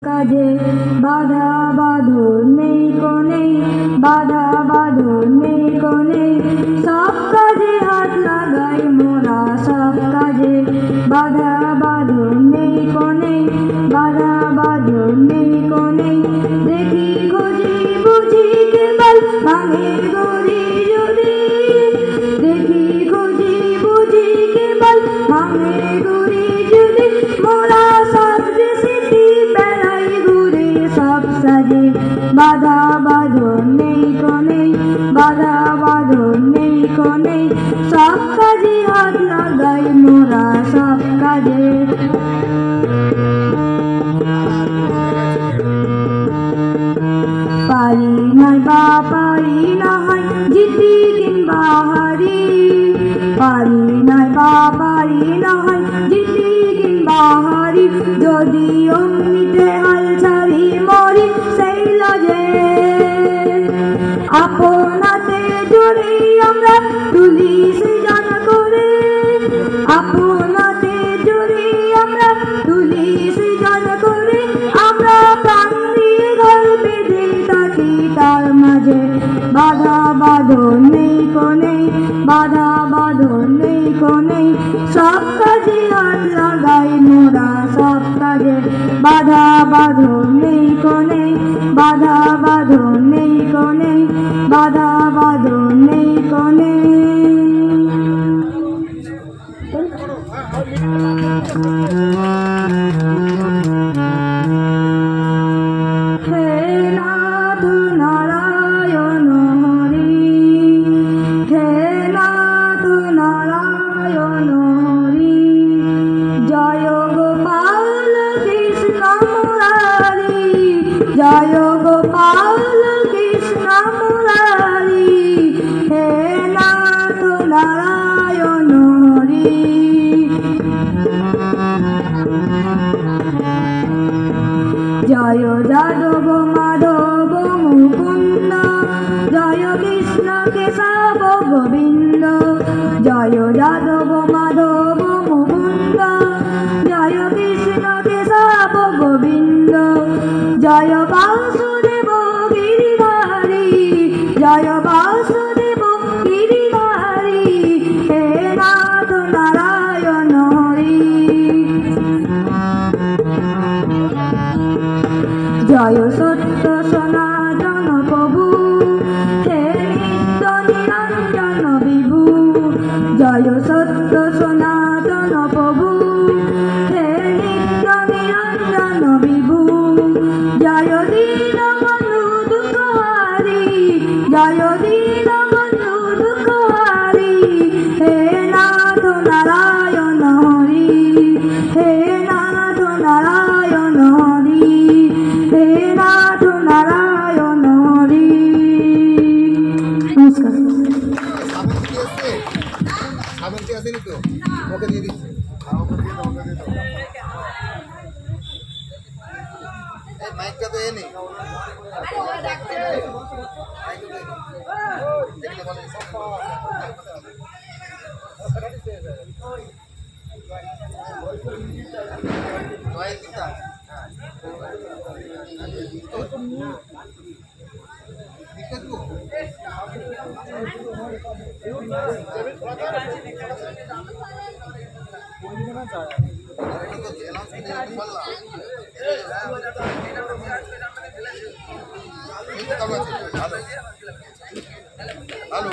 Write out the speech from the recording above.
কাজে বাধা বাঁধন নেই কোনে, বাধা বাঁধন নেই কোনে, সব কাজে হাত লাগাই মোরা, সব কাজে বাধা বাঁধন নেই কোনে, বাধা বাঁধন নেই কোনে। দেখি খুঁজি বুঝি কেবল ভাঙের গড়ি যদি, দেখি খুঁজি বুঝি কেবল ভাঙের গড়ি যদি, মোরা সব স্মৃতি বেড়াই ঘুরে সব সাজে বাধা বাঁধন নেই কোনে, বাধা বাঁধন নেই কোনে, সব কাজে হাত লাগাই মোরা, সব কাজে। পারি নাই বা পারি না হয় জিতি কিংবা হারি, পারি নাই বা পারি না হয় জিতি কিংবা হারি, যদি অমনিতে হাল ছাড়ি মরি সেই লজে। আপনাতে জোরে আমরা তুলি সৃজন করে, আপনাতে জোরে আমরা তুলি সৃজন করে, আমরা প্রাণ দিয়ে ঘর বেঁধে থাকি তার মাঝে বাধা বাঁধন নেই কোনে, বাধা বাঁধন নেই কোনে, সব কাজে হাত লাগাই মোরা, সব কাজে বাধা বাঁধন নেই কোনে, বাধা বাঁধন নেই কোনে, বাধা বাঁধন নেই কোনে। হে নাথ নারায়ণ হরি, হে নাথ নারায়ণ হরি, জয় গোপাল কৃষ্ণ মুরারি, জয় গোপাল কৃষ্ণ মুরারি, হে নাথ নারায়ণ হরি। জয় যাদব মাধব মুকুন্দ, জয় কৃষ্ণ কেশব গোবিন্দ, জয় যাদব মাধব মুকুন্দ, জয় কৃষ্ণ কেশব গোবিন্দ, জয় বাসুদেব গিরিধারী, জয় বাসুদেব গিরিধারী, হে নাথ নারায়ণ হরি। জয় সত্য সনাতন প্রভু, হে নিত্য নিরঞ্জন বিভু, জয় সত্য সনাতন প্রভু, হে নিত্য নিরঞ্জন বিভু, জয় দীন বন্ধু দুঃখহারি, জয় দীন বন্ধু দুঃখহারি, হে নাথ নারায়ণ হরি, হে নাথ নারায়ণ হরি, হে নাথ নারায়ণ হরি। নমস্কার। মাইকটা তো এ নেই, হ্যালো।